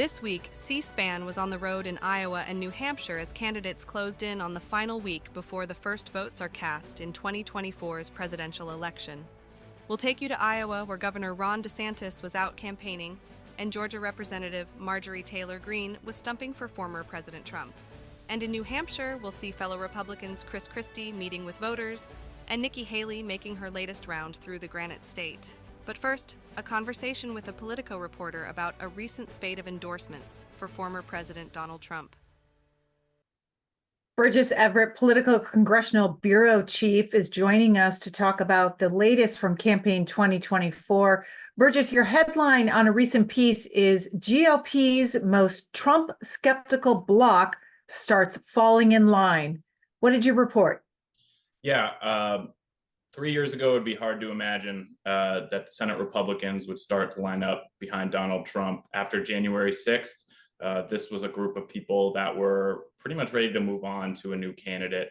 This week, C-SPAN was on the road in Iowa and New Hampshire as candidates closed in on the final week before the first votes are cast in 2024's presidential election. We'll take you to Iowa, where Governor Ron DeSantis was out campaigning, and Georgia Representative Marjorie Taylor Greene was stumping for former President Trump. And in New Hampshire, we'll see fellow Republicans Chris Christie meeting with voters, and Nikki Haley making her latest round through the Granite State. But first, a conversation with a Politico reporter about a recent spate of endorsements for former President Donald Trump. Burgess Everett, Politico Congressional Bureau Chief, is joining us to talk about the latest from Campaign 2024. Burgess, your headline on a recent piece is GOP's most Trump-skeptical bloc starts falling in line. What did you report? Yeah, 3 years ago, it'd be hard to imagine that the Senate Republicans would start to line up behind Donald Trump. After January 6th, this was a group of people that were pretty much ready to move on to a new candidate.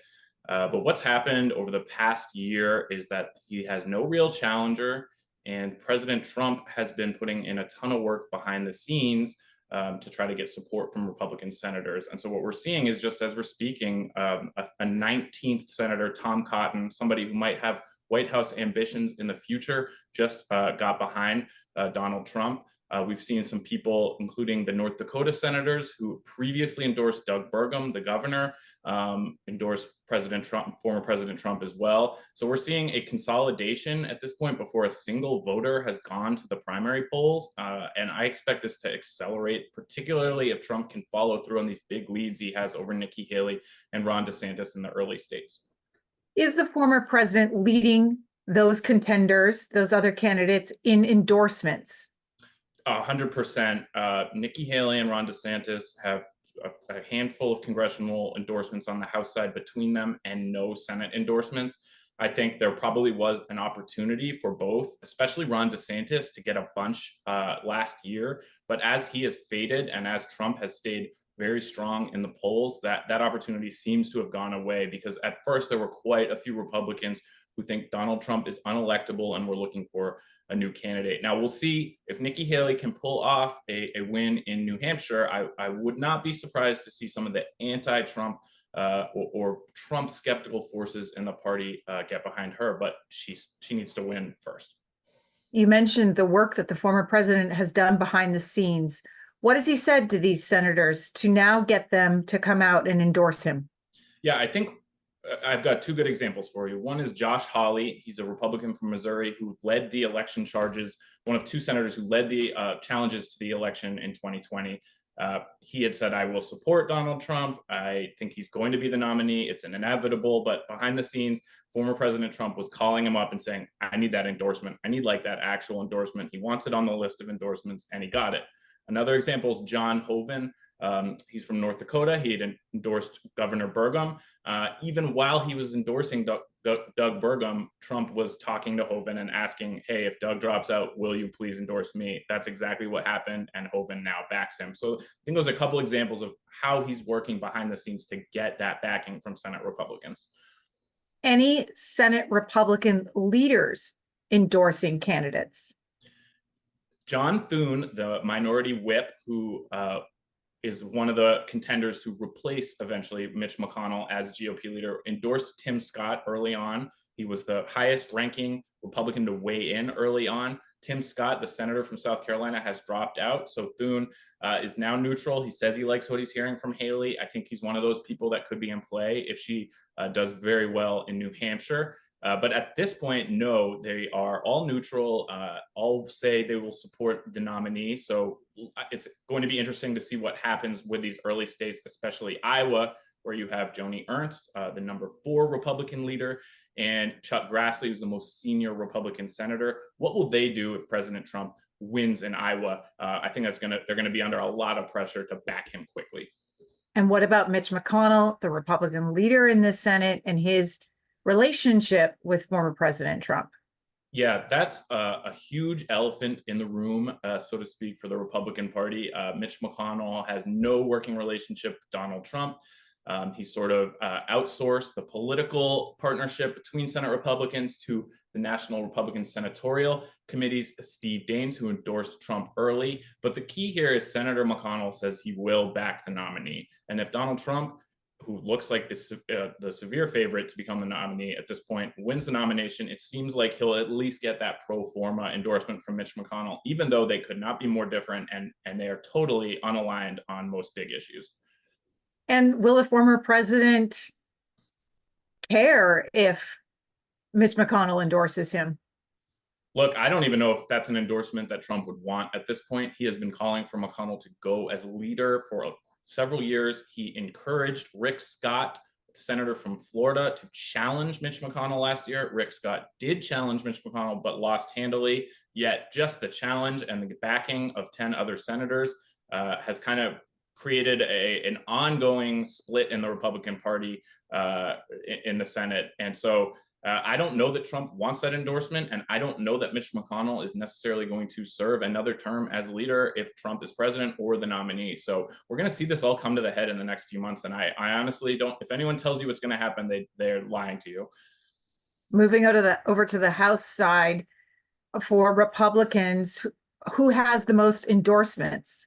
But what's happened over the past year is that he has no real challenger, and President Trump has been putting in a ton of work behind the scenes to try to get support from Republican senators. And so what we're seeing is, just as we're speaking, a 19th Senator, Tom Cotton, somebody who might have White House ambitions in the future, just got behind Donald Trump. We've seen some people, including the North Dakota senators who previously endorsed Doug Burgum, the governor, endorse President Trump, former President Trump as well. So we're seeing a consolidation at this point before a single voter has gone to the primary polls. And I expect this to accelerate, particularly if Trump can follow through on these big leads he has over Nikki Haley and Ron DeSantis in the early states. Is the former president leading those contenders, those other candidates, in endorsements? 100%. Nikki Haley and Ron DeSantis have a handful of congressional endorsements on the House side between them and no Senate endorsements. I think there probably was an opportunity for both, especially Ron DeSantis, to get a bunch last year. But as he has faded and as Trump has stayed very strong in the polls, that opportunity seems to have gone away, because at first there were quite a few Republicans who think Donald Trump is unelectable and we're looking for a new candidate. Now, we'll see if Nikki Haley can pull off a win in New Hampshire. I would not be surprised to see some of the anti-Trump or Trump skeptical forces in the party get behind her, but she needs to win first. You mentioned the work that the former president has done behind the scenes. What has he said to these senators to now get them to come out and endorse him? Yeah, I think I've got two good examples for you. One is Josh Hawley. He's a Republican from Missouri who led the election charges, one of two senators who led the challenges to the election in 2020. He had said, I will support Donald Trump. I think he's going to be the nominee. It's an inevitable. But behind the scenes, former President Trump was calling him up and saying, I need that endorsement. I need like that actual endorsement. He wants it on the list of endorsements, and he got it. Another example is John Hoeven. He's from North Dakota. He had endorsed Governor Burgum. Even while he was endorsing Doug Burgum, Trump was talking to Hoeven and asking, hey, if Doug drops out, will you please endorse me? That's exactly what happened, and Hoeven now backs him. So I think those are a couple examples of how he's working behind the scenes to get that backing from Senate Republicans. Any Senate Republican leaders endorsing candidates? John Thune, the minority whip, who is one of the contenders to replace eventually Mitch McConnell as GOP leader, endorsed Tim Scott early on. He was the highest ranking Republican to weigh in early on. Tim Scott, the senator from South Carolina, has dropped out. So Thune is now neutral. He says he likes what he's hearing from Haley. I think he's one of those people that could be in play if she does very well in New Hampshire. But at this point, no, they are all neutral. All say they will support the nominee. So it's going to be interesting to see what happens with these early states, especially Iowa, where you have Joni Ernst, the #4 Republican leader, and Chuck Grassley, who's the most senior Republican senator. What will they do if President Trump wins in Iowa? I think they're going to be under a lot of pressure to back him quickly. And what about Mitch McConnell, the Republican leader in the Senate, and his relationship with former President Trump? Yeah, that's a huge elephant in the room, so to speak, for the Republican Party. Mitch McConnell has no working relationship with Donald Trump. He sort of outsourced the political partnership between Senate Republicans to the National Republican Senatorial Committee's Steve Daines, who endorsed Trump early. But the key here is Senator McConnell says he will back the nominee. And if Donald Trump, who looks like the severe favorite to become the nominee at this point, wins the nomination, it seems like he'll at least get that pro forma endorsement from Mitch McConnell, even though they could not be more different and they are totally unaligned on most big issues. And will a former president care if Mitch McConnell endorses him? Look, I don't even know if that's an endorsement that Trump would want at this point. He has been calling for McConnell to go as leader for several years. He encouraged Rick Scott, senator from Florida, to challenge Mitch McConnell last year. Rick Scott did challenge Mitch McConnell, but lost handily. Yet just the challenge and the backing of 10 other senators has kind of created an ongoing split in the Republican Party in the Senate. And so I don't know that Trump wants that endorsement, and I don't know that Mitch McConnell is necessarily going to serve another term as leader if Trump is president or the nominee. So we're going to see this all come to the head in the next few months. And I honestly don't, if anyone tells you what's going to happen, they're lying to you. Moving over to the House side for Republicans, who has the most endorsements?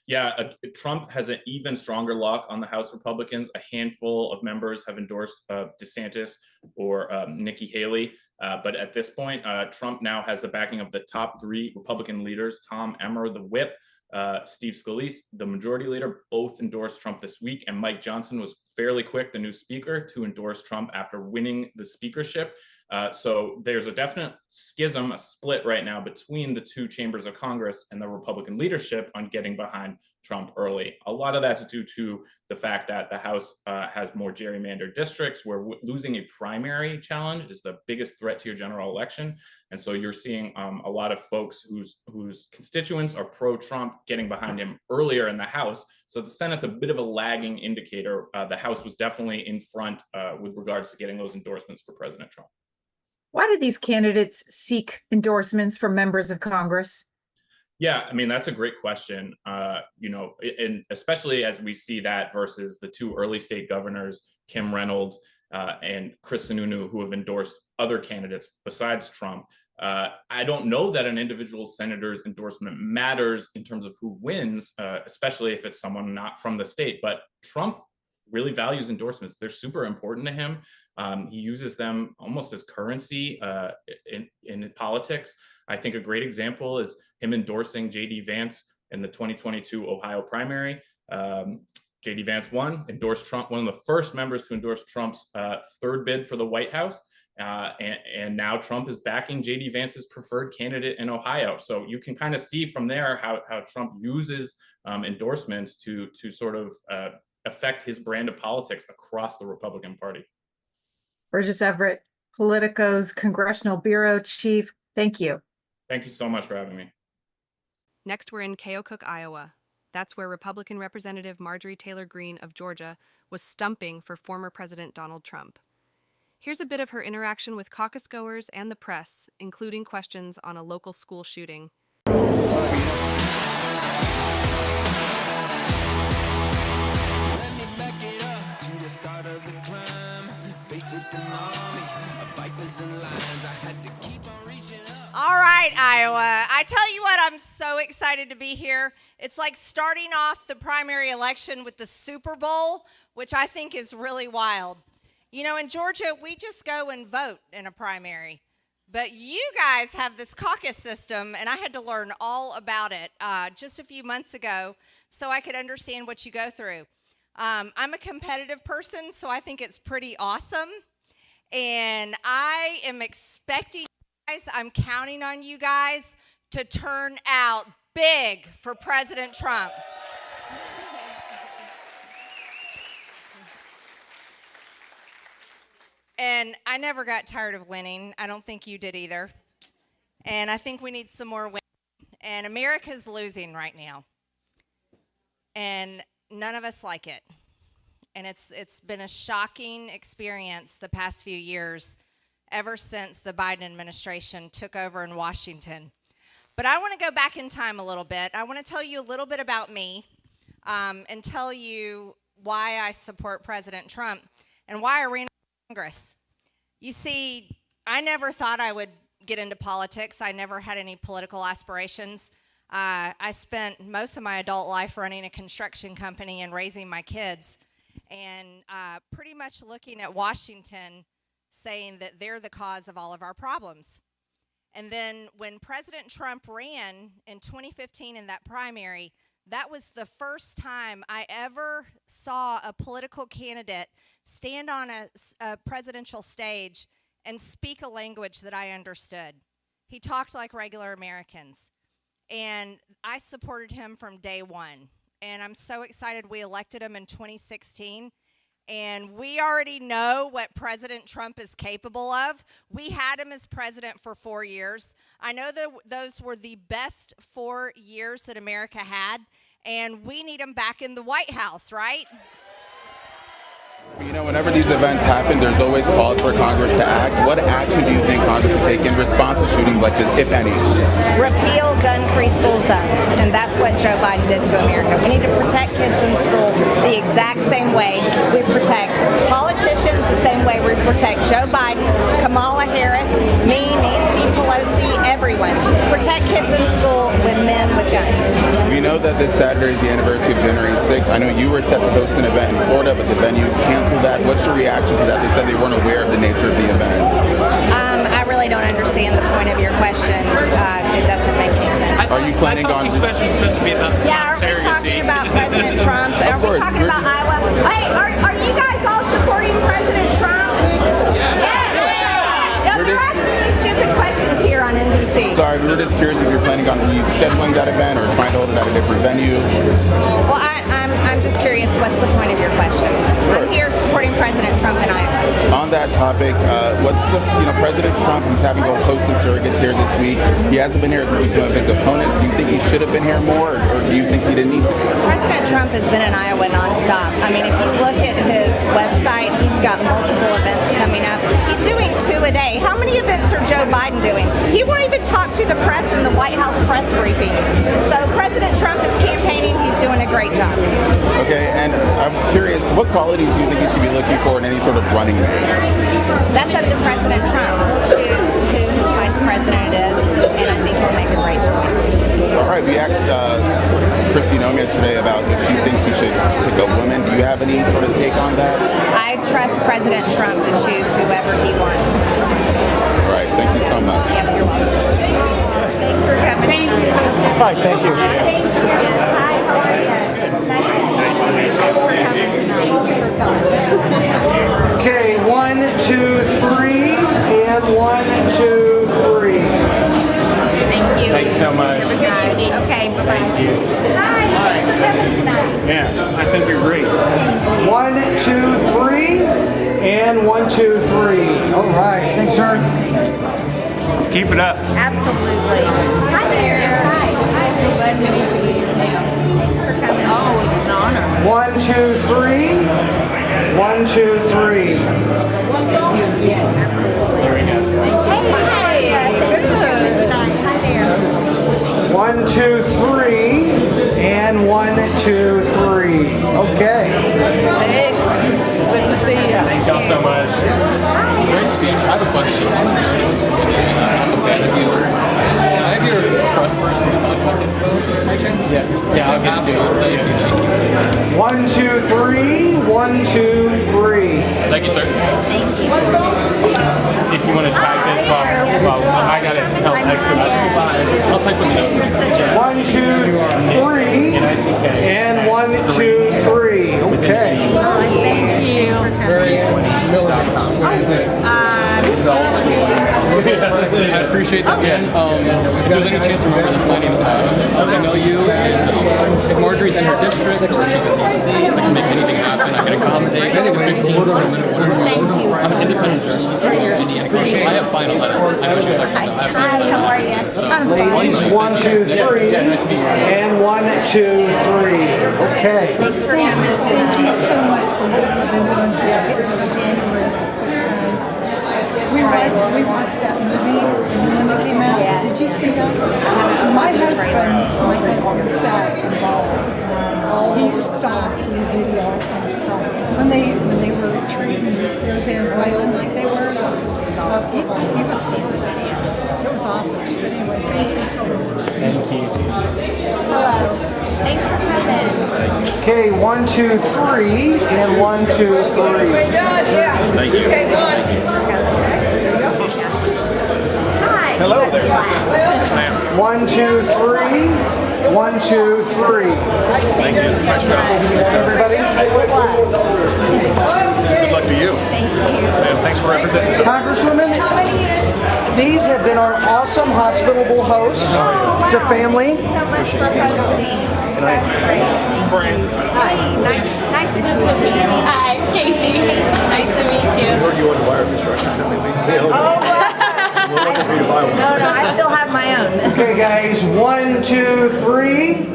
Yeah, Trump has an even stronger lock on the House Republicans. A handful of members have endorsed DeSantis or Nikki Haley. But at this point, Trump now has the backing of the top three Republican leaders: Tom Emmer, the whip, Steve Scalise, the majority leader, both endorsed Trump this week. And Mike Johnson was fairly quick, the new speaker, to endorse Trump after winning the speakership. So there's a definite schism, a split right now between the two chambers of Congress and the Republican leadership on getting behind Trump early. A lot of that's due to the fact that the House has more gerrymandered districts, where losing a primary challenge is the biggest threat to your general election. And so you're seeing a lot of folks whose constituents are pro-Trump getting behind him earlier in the House. So the Senate's a bit of a lagging indicator. The House was definitely in front with regards to getting those endorsements for President Trump. Why do these candidates seek endorsements from members of Congress? Yeah, I mean, that's a great question. And especially as we see that versus the two early state governors, Kim Reynolds and Chris Sununu, who have endorsed other candidates besides Trump. I don't know that an individual senator's endorsement matters in terms of who wins, especially if it's someone not from the state. But Trump really values endorsements. They're super important to him. He uses them almost as currency in politics. I think a great example is him endorsing J.D. Vance in the 2022 Ohio primary. J.D. Vance won, endorsed Trump, one of the first members to endorse Trump's third bid for the White House. And now Trump is backing J.D. Vance's preferred candidate in Ohio. So you can kind of see from there how Trump uses endorsements to sort of affect his brand of politics across the Republican Party. Burgess Everett, Politico's Congressional Bureau Chief, thank you. Thank you so much for having me. Next, we're in Keokuk, Iowa. That's where Republican Representative Marjorie Taylor Greene of Georgia was stumping for former President Donald Trump. Here's a bit of her interaction with caucus goers and the press, including questions on a local school shooting. All right, Iowa. I tell you what, I'm so excited to be here. It's like starting off the primary election with the Super Bowl, which I think is really wild. You know, in Georgia, we just go and vote in a primary. But you guys have this caucus system, and I had to learn all about it just a few months ago so I could understand what you go through. I'm a competitive person, so I think it's pretty awesome. And I am expecting guys, I'm counting on you guys to turn out big for President Trump. And I never got tired of winning. I don't think you did either. And I think we need some more wins. And America's losing right now. And none of us like it. And it's been a shocking experience the past few years, ever since the Biden administration took over in Washington. But I want to go back in time a little bit. I want to tell you a little bit about me and tell you why I support President Trump and why I ran for Congress. You see, I never thought I would get into politics. I never had any political aspirations. I spent most of my adult life running a construction company and raising my kids, and pretty much looking at Washington saying that they're the cause of all of our problems. And then when President Trump ran in 2015 in that primary, that was the first time I ever saw a political candidate stand on a presidential stage and speak a language that I understood. He talked like regular Americans. And I supported him from day one. And I'm so excited we elected him in 2016. And we already know what President Trump is capable of. We had him as president for 4 years. I know that those were the best 4 years that America had. And we need him back in the White House, right? You know, whenever these events happen, there's always calls for Congress to act. What action do you think Congress will take in response to shootings like this, if any? Repeal gun-free school zones, and that's what Joe Biden did to America. We need to protect kids in school the exact same way we protect politicians, the same way we protect Joe Biden, Kamala Harris, me, Nancy Pelosi, everyone. Protect kids in school with men with guns. We know that this Saturday is the anniversary of January 6th. I know you were set to host an event in Florida, but the venue canceled that. What's your reaction to that? They said they weren't aware of the nature of the event. I really don't understand the point of your question. It doesn't make any sense. Are you planning on? Especially supposed to be about Yeah, are we talking about President Trump? Are we talking about Iowa? Hey, are you guys all supporting President Trump? Yes. You're asking me stupid questions here on NBC. Sorry, we were just curious if you're planning on rescheduling that event or trying to hold it at a different venue. Well, I'm just curious, what's the point of your question? I'm here supporting President Trump in Iowa. On that topic, President Trump, he's having a host of surrogates here this week. He hasn't been here with some of his opponents. Do you think he should have been here more, or do you think he didn't need to? President Trump has been in Iowa nonstop. I mean, if you look at his website, he's got multiple events coming up. He's doing 2 a day. How many events are Joe Biden doing? He won't even talk to the press in the White House press briefings. So President Trump is campaigning. He's doing a great job. Okay, and I'm curious, what qualities do you think he should be looking for in any sort of running mate? That's up to President Trump. He'll choose who his vice president is, and I think he'll make a great choice. All right, we asked Christine Ome yesterday about if she thinks he should pick a woman. Do you have any sort of take on that? I trust President Trump to choose whoever he wants. All right, thank you so much. Yep, you're welcome. Thanks for coming. Hi, thank you. Yes, hi, how are you? Nice to meet you. Thanks for coming tonight. Okay, 1, 2, 3, and 1, 2, 3. Thank you. Thanks so much. Guys. Okay, bye-bye. Hi, thanks for coming tonight. Yeah, I think you're great. 1, 2, 3, and 1, 2, 3. All right, thanks, sir. Keep it up. Absolutely. Hi there. Hi. Hi. So glad to meet you. Thanks for coming. Oh, it's an honor. 1, 2, 3. 1, 2, 3. Yeah, absolutely. Hey, thanks for coming tonight. Hi there. 1, 2, 3, and 1, 2, 3. Okay. Thanks. Good to see you. Thank y'all so much. Great speech. I have a question. I'm a fan of you. Can I have your trust person's contact info by chance? Yeah, I'll get it to you. Absolutely. Thank you. 1, 2, 3. 1, 2, 3. Thank you, sir. If you want to type it, well, I got to help extra. I'll type in the notes. 1, 2, 3, and 1, 2, 3. Okay. Thank you. I appreciate that, man. If there's any chance to remember this, my name is Adam. I know you, and if Marjorie's in her district, or she's in D.C., if I can make anything happen, I can accommodate. It's like 15, 20-minute whatever. Thank you. I'm an independent journalist from Indiana. I have final letter. I know she was like, Hi, how are you? I'm Ladies, 1, 2, 3, and 1, 2, 3. Okay. Thanks for coming tonight. Thank you so much for what you've been doing to January 6th, guys. We watched that movie when it came out. Yes. Did you see that? My husband sat involved. He stopped the video and cried. When they were treating Roseanne Boylan like they were, he Hello. Thanks for coming. Okay, 1, 2, 3, and 1, 2, 3. Thank you. Hi. Hello there. 1, 2, 3. 1, 2, 3. Thank you. Nice job. Everybody? Good luck to you. Thank you. Thanks for representing us. Congresswoman, these have been our awesome hospitable hosts. It's a family. Thank you so much for hosting. That's great. Hi. Nice to meet you, Tammy. Hi, Casey. Nice to meet you. You want to wire this right now? Oh, no, I still have my own. Okay, guys, 1, 2, 3,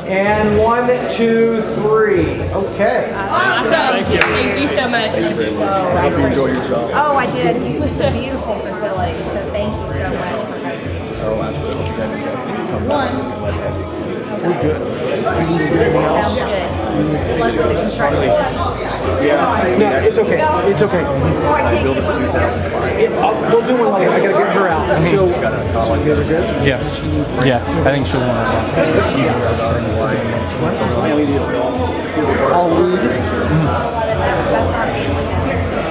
and 1, 2, 3. Okay. Awesome. Thank you so much. I hope you enjoy your job. Oh, I did. It's a beautiful facility, so thank you so much for hosting. Oh, absolutely. We're good. You need to do anything else? Sounds good. Good luck with the construction. Yeah. No, it's okay. It's okay. I built it in 2005. We'll do one later. I gotta get her out. So you guys are good? Yeah. Yeah, I think she'll want to. I'll lead. That's our family business too.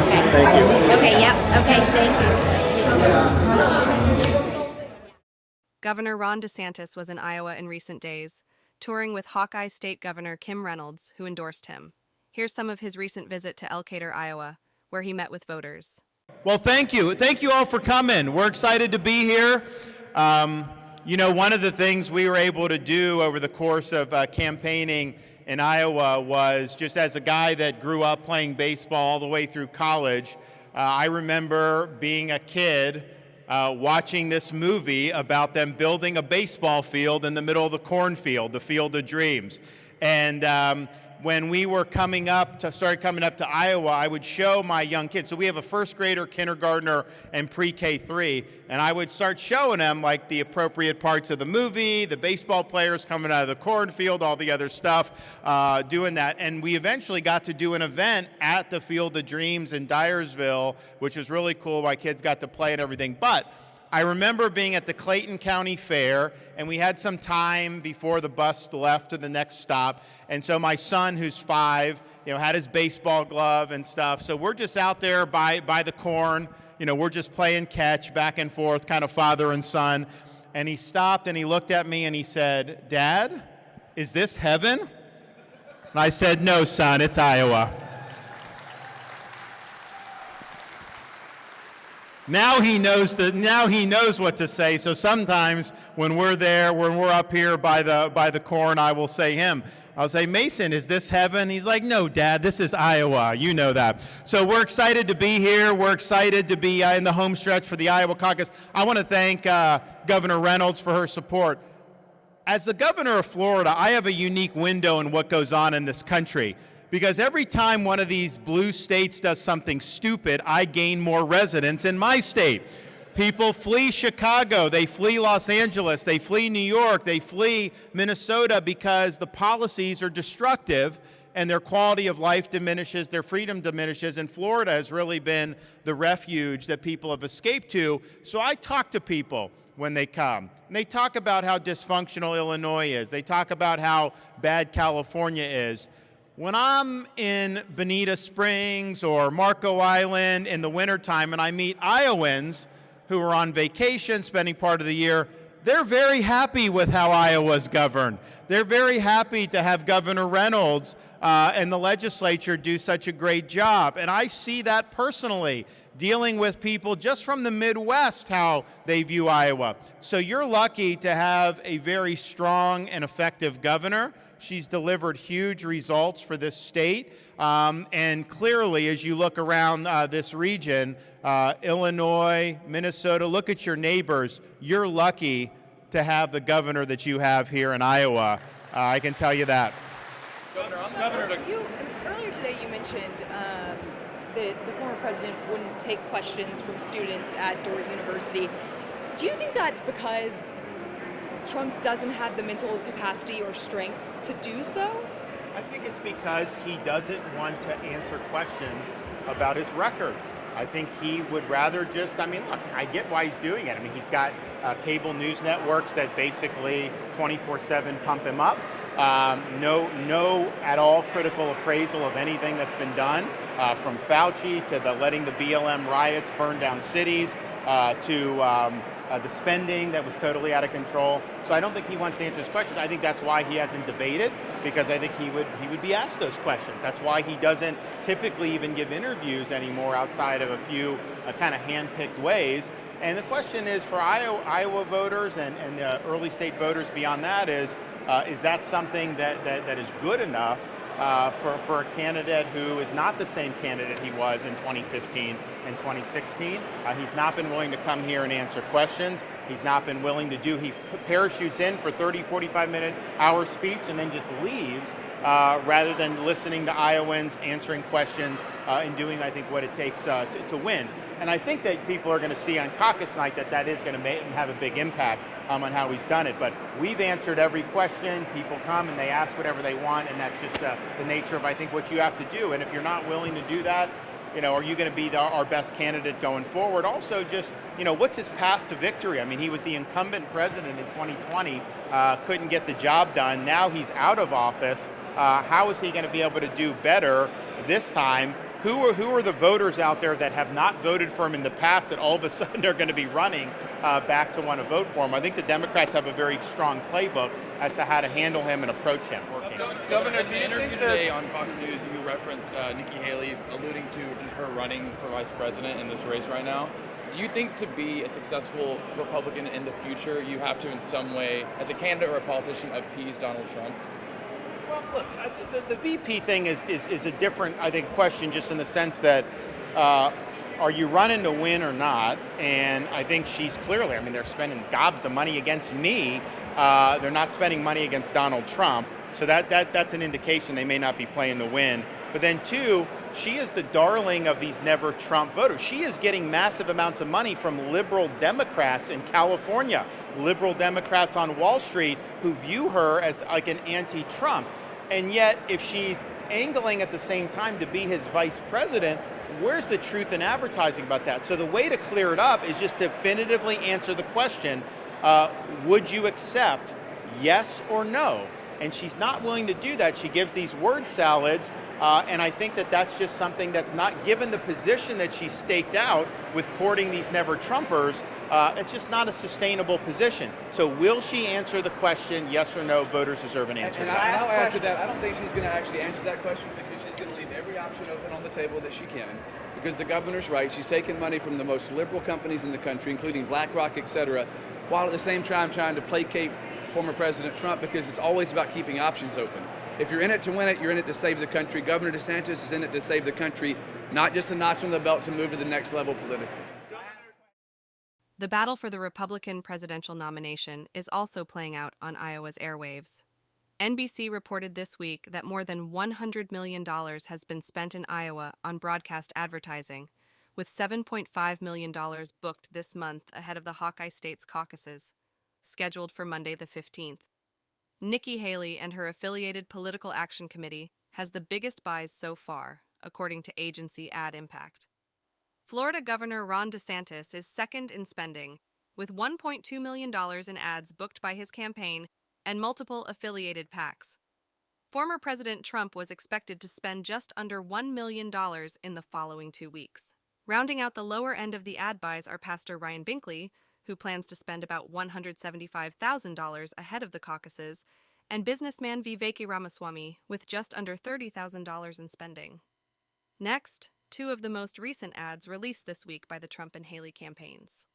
Same thing. Thank you. Okay, yep. Okay, thank you. Governor Ron DeSantis was in Iowa in recent days, touring with Hawkeye State Governor Kim Reynolds, who endorsed him. Here's some of his recent visit to Elkader, Iowa, where he met with voters. Well, thank you. Thank you all for coming. We're excited to be here. You know, one of the things we were able to do over the course of campaigning in Iowa was, just as a guy that grew up playing baseball all the way through college, I remember being a kid watching this movie about them building a baseball field in the middle of the cornfield, the Field of Dreams. And when we were started coming up to Iowa, I would show my young kids. So we have a first grader, kindergartner, and pre-K3, and I would start showing them like the appropriate parts of the movie, the baseball players coming out of the cornfield, all the other stuff, doing that. And we eventually got to do an event at the Field of Dreams in Dyersville, which was really cool. My kids got to play and everything. But I remember being at the Clayton County Fair, and we had some time before the bus left to the next stop. And so my son, who's 5, had his baseball glove and stuff. So we're just out there by the corn. We're just playing catch back and forth, kind of father and son. And he stopped and he looked at me and he said, "Dad, is this heaven?" And I said, "No, son, it's Iowa." Now he knows what to say. So sometimes when we're up here by the corn, I will say I'll say, "Mason, is this heaven?" He's like, "No, Dad, this is Iowa." You know that. So we're excited to be here. We're excited to be in the home stretch for the Iowa caucus. I want to thank Governor Reynolds for her support. As the governor of Florida, I have a unique window in what goes on in this country. Because every time one of these blue states does something stupid, I gain more residents in my state. People flee Chicago, they flee Los Angeles, they flee New York, they flee Minnesota because the policies are destructive and their quality of life diminishes, their freedom diminishes, and Florida has really been the refuge that people have escaped to. So I talk to people when they come. And they talk about how dysfunctional Illinois is. They talk about how bad California is. When I'm in Bonita Springs or Marco Island in the wintertime and I meet Iowans who are on vacation, spending part of the year, they're very happy with how Iowa's governed. They're very happy to have Governor Reynolds and the legislature do such a great job. And I see that personally, dealing with people just from the Midwest, how they view Iowa. So you're lucky to have a very strong and effective governor. She's delivered huge results for this state. And clearly, as you look around this region, Illinois, Minnesota, look at your neighbors. You're lucky to have the governor that you have here in Iowa. I can tell you that. Earlier today you mentioned the former president wouldn't take questions from students at Dordt University. Do you think that's because Trump doesn't have the mental capacity or strength to do so? I think it's because he doesn't want to answer questions about his record. I think he would rather just, look, I get why he's doing it. He's got cable news networks that basically 24/7 pump him up. No at all critical appraisal of anything that's been done, from Fauci to letting the BLM riots burn down cities, to the spending that was totally out of control. So I don't think he wants to answer his questions. I think that's why he hasn't debated, because I think he would be asked those questions. That's why he doesn't typically even give interviews anymore outside of a few kind of hand-picked ways. And the question is for Iowa voters and the early state voters beyond that is that something that is good enough for a candidate who is not the same candidate he was in 2015 and 2016. He's not been willing to come here and answer questions. He's not been willing to he parachutes in for 30, 45-hour speech and then just leaves, rather than listening to Iowans, answering questions, and doing, I think, what it takes to win. And I think that people are going to see on caucus night that is going to have a big impact on how he's done it. But we've answered every question. People come and they ask whatever they want, and that's just the nature of, I think, what you have to do. And if you're not willing to do that, are you going to be our best candidate going forward? Also, just, what's his path to victory? He was the incumbent president in 2020, couldn't get the job done. Now he's out of office. How is he going to be able to do better this time? Who are the voters out there that have not voted for him in the past that all of a sudden are going to be running back to want to vote for him? I think the Democrats have a very strong playbook as to how to handle him and approach him. Governor, in the interview today on Fox News, you referenced Nikki Haley alluding to just her running for vice president in this race right now. Do you think to be a successful Republican in the future, you have to in some way, as a candidate or a politician, appease Donald Trump? Well, look, the VP thing is a different, I think, question, just in the sense that are you running to win or not? And I think she's clearly, they're spending gobs of money against me. They're not spending money against Donald Trump. So that's an indication they may not be playing to win. But then two, she is the darling of these never Trump voters. She is getting massive amounts of money from liberal Democrats in California, liberal Democrats on Wall Street who view her as like an anti-Trump. And yet, if she's angling at the same time to be his vice president, where's the truth in advertising about that? So the way to clear it up is just to definitively answer the question, would you accept yes or no? And she's not willing to do that. She gives these word salads, and I think that's just something that's not, given the position that she's staked out with courting these never-Trumpers, it's just not a sustainable position. So will she answer the question, yes or no? Voters deserve an answer. And I'll add to that. I don't think she's going to actually answer that question, because she's going to leave every option open on the table that she can. Because the governor's right. She's taking money from the most liberal companies in the country, including BlackRock, et cetera, while at the same time trying to placate former President Trump, because it's always about keeping options open. If you're in it to win it, you're in it to save the country. Governor DeSantis is in it to save the country, not just a notch on the belt to move to the next level politically. The battle for the Republican presidential nomination is also playing out on Iowa's airwaves. NBC reported this week that more than $100 million has been spent in Iowa on broadcast advertising, with $7.5 million booked this month ahead of the Hawkeye State's caucuses, scheduled for Monday the 15th. Nikki Haley and her affiliated Political Action Committee has the biggest buys so far, according to agency Ad Impact. Florida Governor Ron DeSantis is second in spending, with $1.2 million in ads booked by his campaign and multiple affiliated PACs. Former President Trump was expected to spend just under $1 million in the following 2 weeks. Rounding out the lower end of the ad buys are Pastor Ryan Binkley, who plans to spend about $175,000 ahead of the caucuses, and businessman Vivek Ramaswamy with just under $30,000 in spending. Next, 2 of the most recent ads released this week by the Trump and Haley campaigns.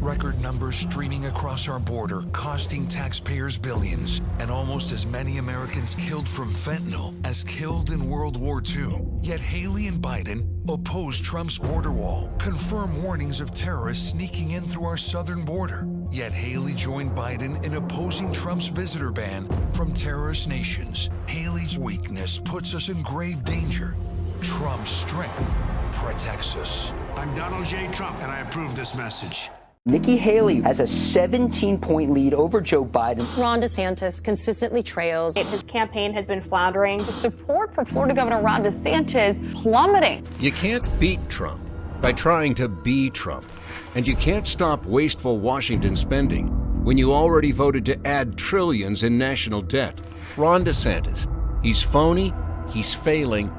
Record numbers streaming across our border, costing taxpayers billions, and almost as many Americans killed from fentanyl as killed in World War II. Yet Haley and Biden oppose Trump's border wall, confirm warnings of terrorists sneaking in through our southern border. Yet Haley joined Biden in opposing Trump's visitor ban from terrorist nations. Haley's weakness puts us in grave danger. Trump's strength protects us. I'm Donald J. Trump, and I approve this message. Nikki Haley has a 17-point lead over Joe Biden. Ron DeSantis consistently trails. His campaign has been floundering. The support for Florida Governor Ron DeSantis plummeting. You can't beat Trump. by trying to be Trump. And you can't stop wasteful Washington spending when you already voted to add trillions in national debt. Ron DeSantis, he's phony, he's failing,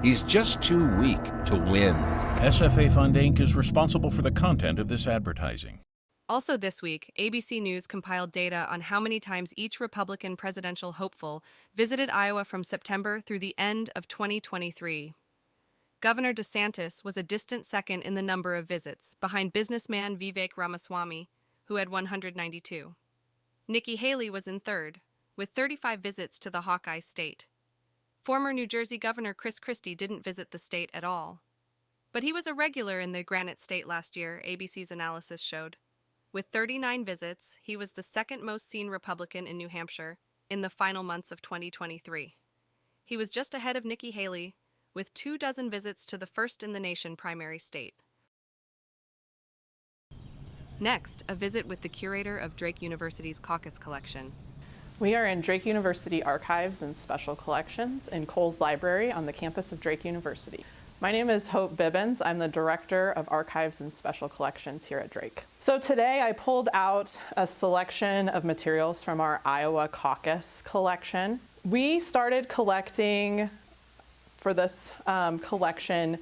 he's just too weak to win. SFA Fund Inc. is responsible for the content of this advertising. Also this week, ABC News compiled data on how many times each Republican presidential hopeful visited Iowa from September through the end of 2023. Governor DeSantis was a distant second in the number of visits, behind businessman Vivek Ramaswamy, who had 192. Nikki Haley was in third, with 35 visits to the Hawkeye state. Former New Jersey Governor Chris Christie didn't visit the state at all. But he was a regular in the Granite State last year, ABC's analysis showed. With 39 visits, he was the second most seen Republican in New Hampshire in the final months of 2023. He was just ahead of Nikki Haley, with 24 visits to the first-in-the-nation primary state. Next, a visit with the curator of Drake University's Caucus collection. We are in Drake University Archives and Special Collections in Coles Library on the campus of Drake University. My name is Hope Bibbins. I'm the Director of Archives and Special Collections here at Drake. So today I pulled out a selection of materials from our Iowa Caucus collection. We started collecting for this collection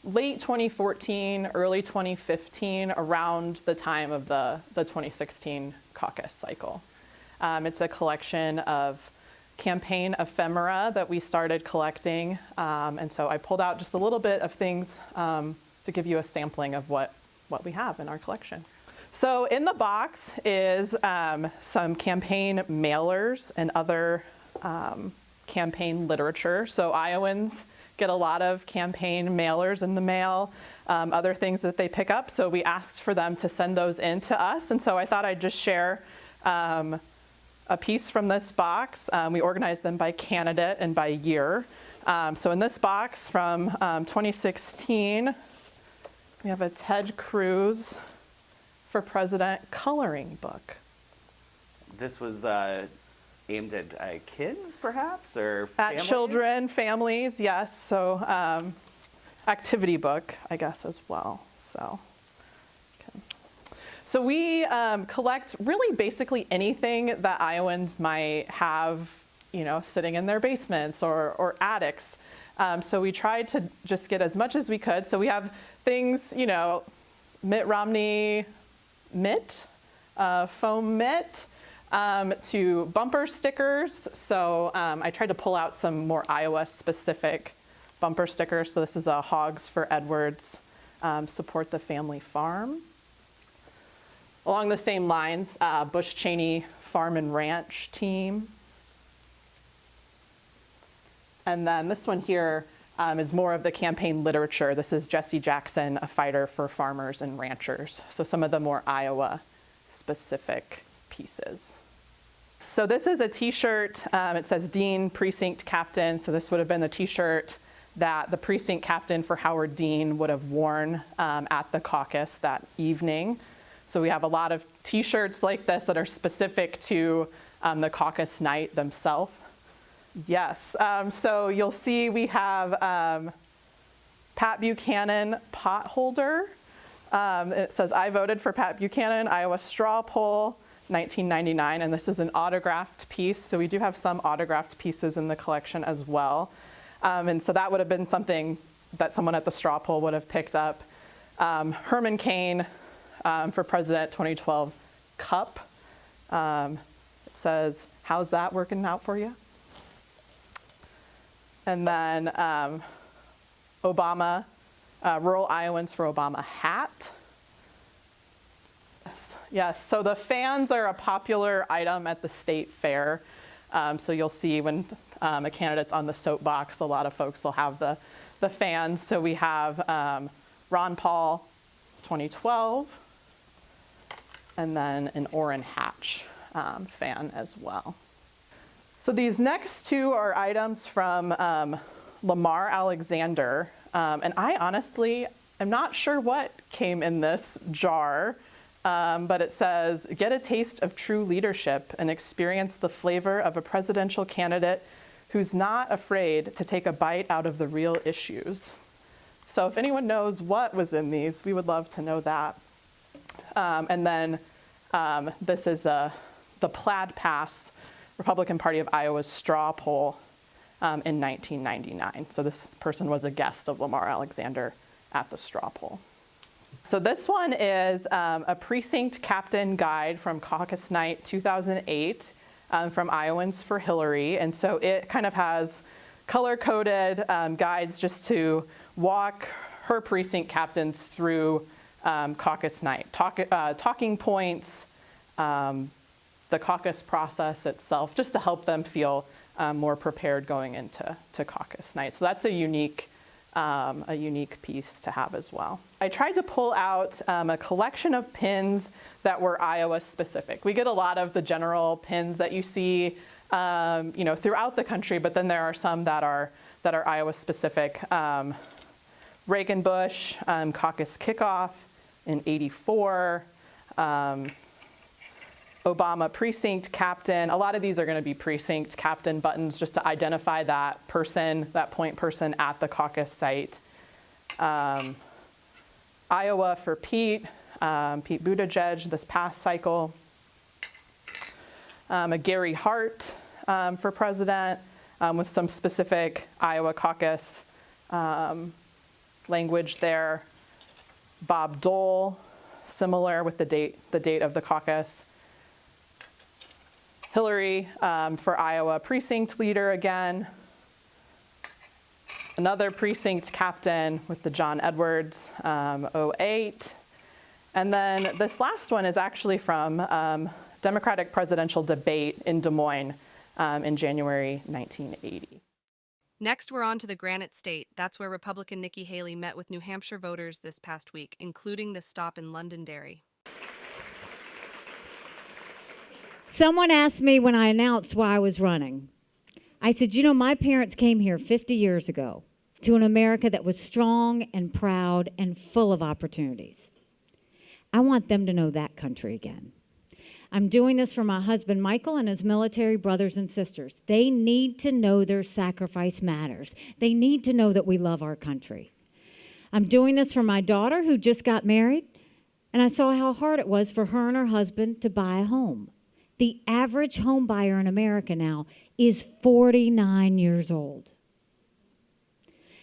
late 2014, early 2015, around the time of the 2016 caucus cycle. It's a collection of campaign ephemera that we started collecting. And so I pulled out just a little bit of things to give you a sampling of what we have in our collection. So in the box is some campaign mailers and other campaign literature. So Iowans get a lot of campaign mailers in the mail, other things that they pick up. So we asked for them to send those in to us. And so I thought I'd just share a piece from this box. We organized them by candidate and by year. So in this box from 2016, we have a Ted Cruz for President coloring book. This was aimed at kids, perhaps, or families? At children, families, yes. So activity book, I guess, as well. So we collect really basically anything that Iowans might have, sitting in their basements or attics. So we tried to just get as much as we could. So we have things, Mitt Romney mitt, foam mitt, to bumper stickers. So I tried to pull out some more Iowa-specific bumper stickers. So this is a Hogs for Edwards, support the family farm. Along the same lines, Bush Cheney Farm and Ranch team. And then this one here is more of the campaign literature. This is Jesse Jackson, a fighter for farmers and ranchers. So some of the more Iowa-specific pieces. So this is a t-shirt. It says Dean Precinct Captain. So this would have been the t-shirt that the precinct captain for Howard Dean would have worn at the caucus that evening. So we have a lot of t-shirts like this that are specific to the caucus night themselves. Yes, so you'll see we have Pat Buchanan pot holder. It says, I voted for Pat Buchanan, Iowa straw poll, 1999, and this is an autographed piece. So we do have some autographed pieces in the collection as well. And so that would have been something that someone at the straw poll would have picked up. Herman Cain, for President 2012 cup. It says, how's that working out for you? And then Obama, Rural Iowans for Obama hat. Yes, so the fans are a popular item at the state fair. So you'll see when a candidate's on the soapbox, a lot of folks will have the fans. So we have Ron Paul 2012, and then an Orrin Hatch fan as well. So these next two are items from Lamar Alexander. And I honestly am not sure what came in this jar, but it says, get a taste of true leadership and experience the flavor of a presidential candidate who's not afraid to take a bite out of the real issues. So if anyone knows what was in these, we would love to know that. And then this is the Plaid Pass Republican Party of Iowa's straw poll in 1999. So this person was a guest of Lamar Alexander at the straw poll. So this one is a precinct captain guide from caucus night 2008 from Iowans for Hillary. And so it kind of has color-coded guides just to walk her precinct captains through caucus night. Talking points, the caucus process itself, just to help them feel more prepared going into caucus night. So that's a unique piece to have as well. I tried to pull out a collection of pins that were Iowa specific. We get a lot of the general pins that you see throughout the country, but then there are some that are Iowa specific. Reagan-Bush caucus kickoff in '84. Obama precinct captain. A lot of these are going to be precinct captain buttons just to identify that person, that point person at the caucus site. Iowa for Pete Buttigieg this past cycle. A Gary Hart for president with some specific Iowa caucus language there. Bob Dole, similar with the date of the caucus. Hillary for Iowa precinct leader again. Another precinct captain with the John Edwards 08. And then this last one is actually from Democratic presidential debate in Des Moines in January 1980. Next, we're on to the Granite State. That's where Republican Nikki Haley met with New Hampshire voters this past week, including the stop in Londonderry. Someone asked me when I announced why I was running. I said, my parents came here 50 years ago to an America that was strong and proud and full of opportunities. I want them to know that country again. I'm doing this for my husband, Michael, and his military brothers and sisters. They need to know their sacrifice matters. They need to know that we love our country. I'm doing this for my daughter who just got married, and I saw how hard it was for her and her husband to buy a home. The average home buyer in America now is 49 years old.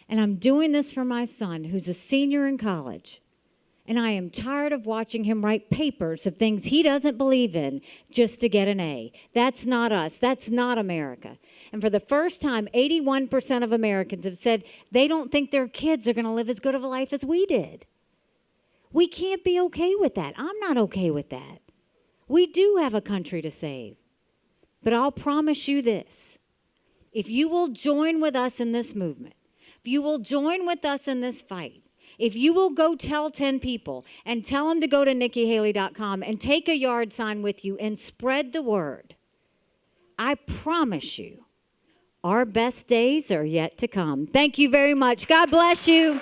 And I'm doing this for my son, who's a senior in college. And I am tired of watching him write papers of things he doesn't believe in just to get an A. That's not us. That's not America. And for the first time, 81% of Americans have said they don't think their kids are going to live as good of a life as we did. We can't be okay with that. I'm not okay with that. We do have a country to save. But I'll promise you this. If you will join with us in this movement, if you will join with us in this fight, if you will go tell 10 people and tell them to go to NikkiHaley.com and take a yard sign with you and spread the word, I promise you, our best days are yet to come. Thank you very much. God bless you.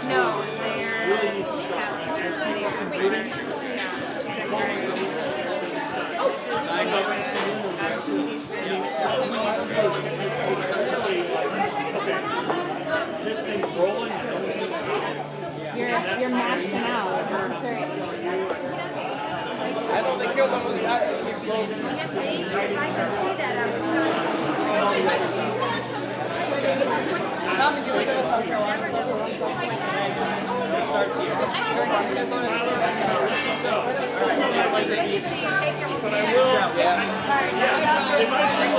No, This thing's rolling. You're maxing out. I know they killed them with the iron. See, I can see that. Tom, did you leave us South Carolina? Those were one South Carolina. Starts here. During the Minnesota. I can see you take your But I will. If I see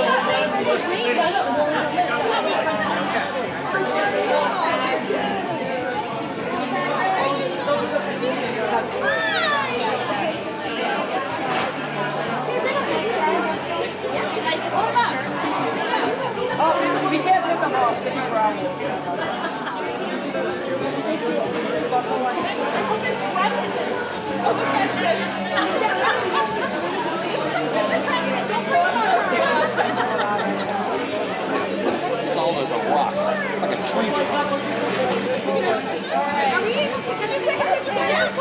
the Solid as a rock, like a tree trunk. Are we able to, can you take a picture with us?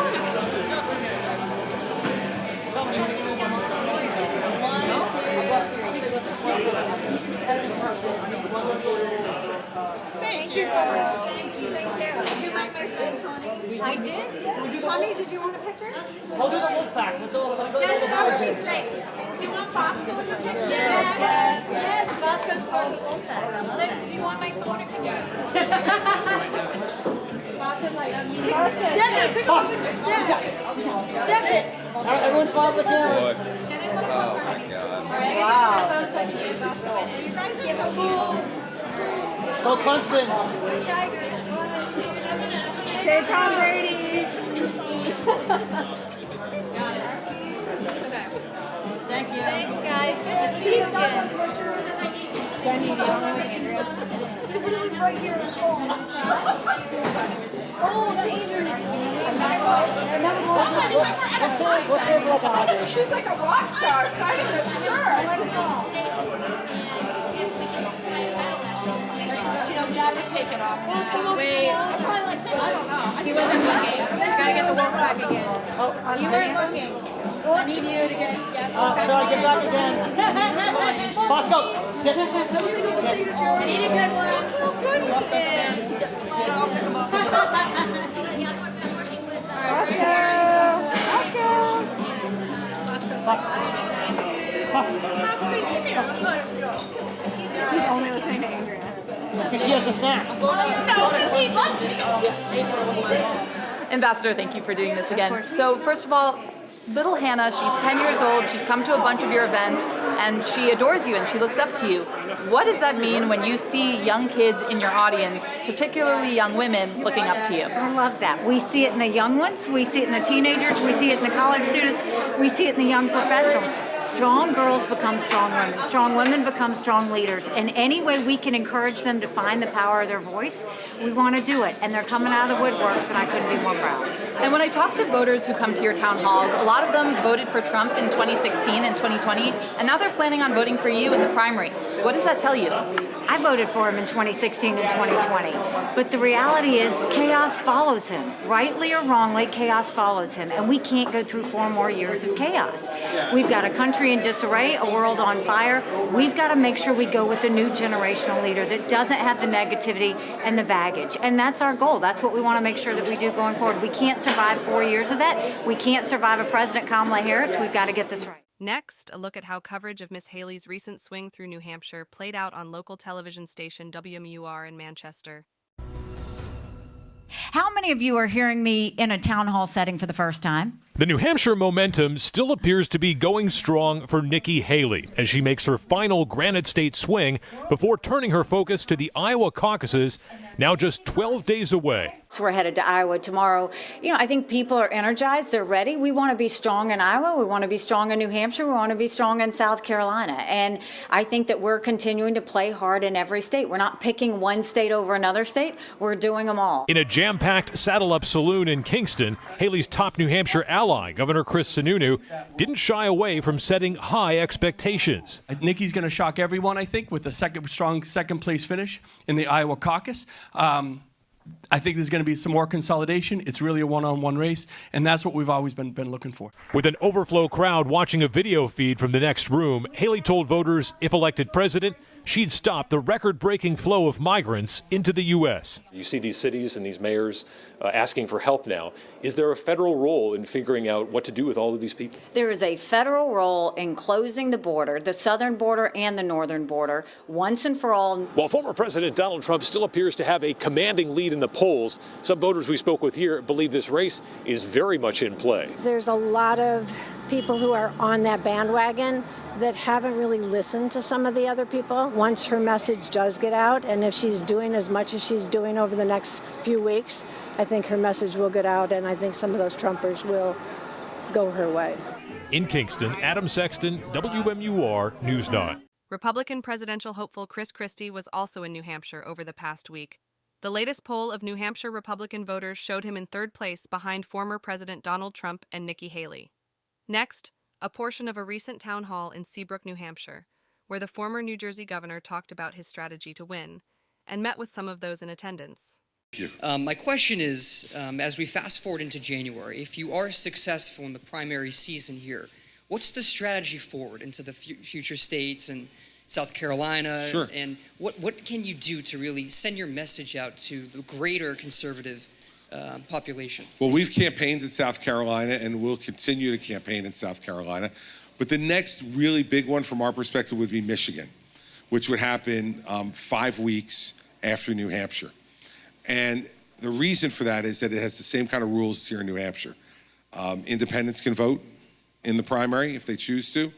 Thank you so much. Thank you. Thank you. You like my son, Tony? I did. Tommy, did you want a picture? I'll do the wolf pack. Let's go. Yes, that would be great. Do you want Bosco in the picture? Yes. Yes, Bosco's part of the wolf pack. I love that. Do you want my phone? Yes. Bosco's like, yeah, pick up the picture. That's it. Everyone smile at the camera. All right, wow. So I can get Bosco in. And you guys are so cool. Go Clemson. Tigers. Say Tom Brady. Thank you. Thanks, guys. Good to see you again. Jenny, do you want to Andrea? Right here in the phone. Oh, the Adrian. We'll serve like a hundred. She's like a rock star signing the shirt. She'll never take it off. Wait. He wasn't looking. You gotta get the wolf back again. You weren't looking. I need you to get. Sorry, get back again. Bosco, sit. I need a good one. Look how good he He's only listening to Andrea. Because she has the snacks. No, because he loves it. Ambassador, thank you for doing this again. So first of all, little Hannah, she's 10 years old, she's come to a bunch of your events, and she adores you and she looks up to you. What does that mean when you see young kids in your audience, particularly young women, looking up to you? I love that. We see it in the young ones, we see it in the teenagers, we see it in the college students, we see it in the young professionals. Strong girls become strong women. Strong women become strong leaders. And any way we can encourage them to find the power of their voice, we want to do it. And they're coming out of the woodworks, and I couldn't be more proud. And when I talk to voters who come to your town halls, a lot of them voted for Trump in 2016 and 2020, and now they're planning on voting for you in the primary. What does that tell you? I voted for him in 2016 and 2020. But the reality is chaos follows him. Rightly or wrongly, chaos follows him. And we can't go through 4 more years of chaos. We've got a country in disarray, a world on fire. We've got to make sure we go with a new generational leader that doesn't have the negativity and the baggage. And that's our goal. That's what we want to make sure that we do going forward. We can't survive 4 years of that. We can't survive a President Kamala Harris. We've got to get this right. Next, a look at how coverage of Miss Haley's recent swing through New Hampshire played out on local television station WMUR in Manchester. How many of you are hearing me in a town hall setting for the first time? The New Hampshire momentum still appears to be going strong for Nikki Haley as she makes her final Granite State swing before turning her focus to the Iowa caucuses, now just 12 days away. So we're headed to Iowa tomorrow. You know, I think people are energized. They're ready. We want to be strong in Iowa. We want to be strong in New Hampshire. We want to be strong in South Carolina. And I think that we're continuing to play hard in every state. We're not picking one state over another state. We're doing them all. In a jam-packed saddle-up saloon in Kingston, Haley's top New Hampshire ally, Governor Chris Sununu, didn't shy away from setting high expectations. Nikki's going to shock everyone, I think, with a strong second-place finish in the Iowa caucus. I think there's going to be some more consolidation. It's really a one-on-one race, and that's what we've always been looking for. With an overflow crowd watching a video feed from the next room, Haley told voters if elected president, she'd stop the record-breaking flow of migrants into the U.S. You see these cities and these mayors asking for help now. Is there a federal role in figuring out what to do with all of these people? There is a federal role in closing the border, the southern border and the northern border, once and for all. While former President Donald Trump still appears to have a commanding lead in the polls, some voters we spoke with here believe this race is very much in play. There's a lot of people who are on that bandwagon that haven't really listened to some of the other people. Once her message does get out, and if she's doing as much as she's doing over the next few weeks, I think her message will get out, and I think some of those Trumpers will go her way. In Kingston, Adam Sexton, WMUR News 9. Republican presidential hopeful Chris Christie was also in New Hampshire over the past week. The latest poll of New Hampshire Republican voters showed him in third place behind former President Donald Trump and Nikki Haley. Next, a portion of a recent town hall in Seabrook, New Hampshire, where the former New Jersey governor talked about his strategy to win and met with some of those in attendance. My question is, as we fast forward into January, if you are successful in the primary season here, what's the strategy forward into the future states and South Carolina? Sure. And what can you do to really send your message out to the greater conservative population? Well, we've campaigned in South Carolina and we'll continue to campaign in South Carolina. But the next really big one from our perspective would be Michigan, which would happen 5 weeks after New Hampshire. And the reason for that is that it has the same kind of rules as here in New Hampshire. Independents can vote in the primary if they choose to,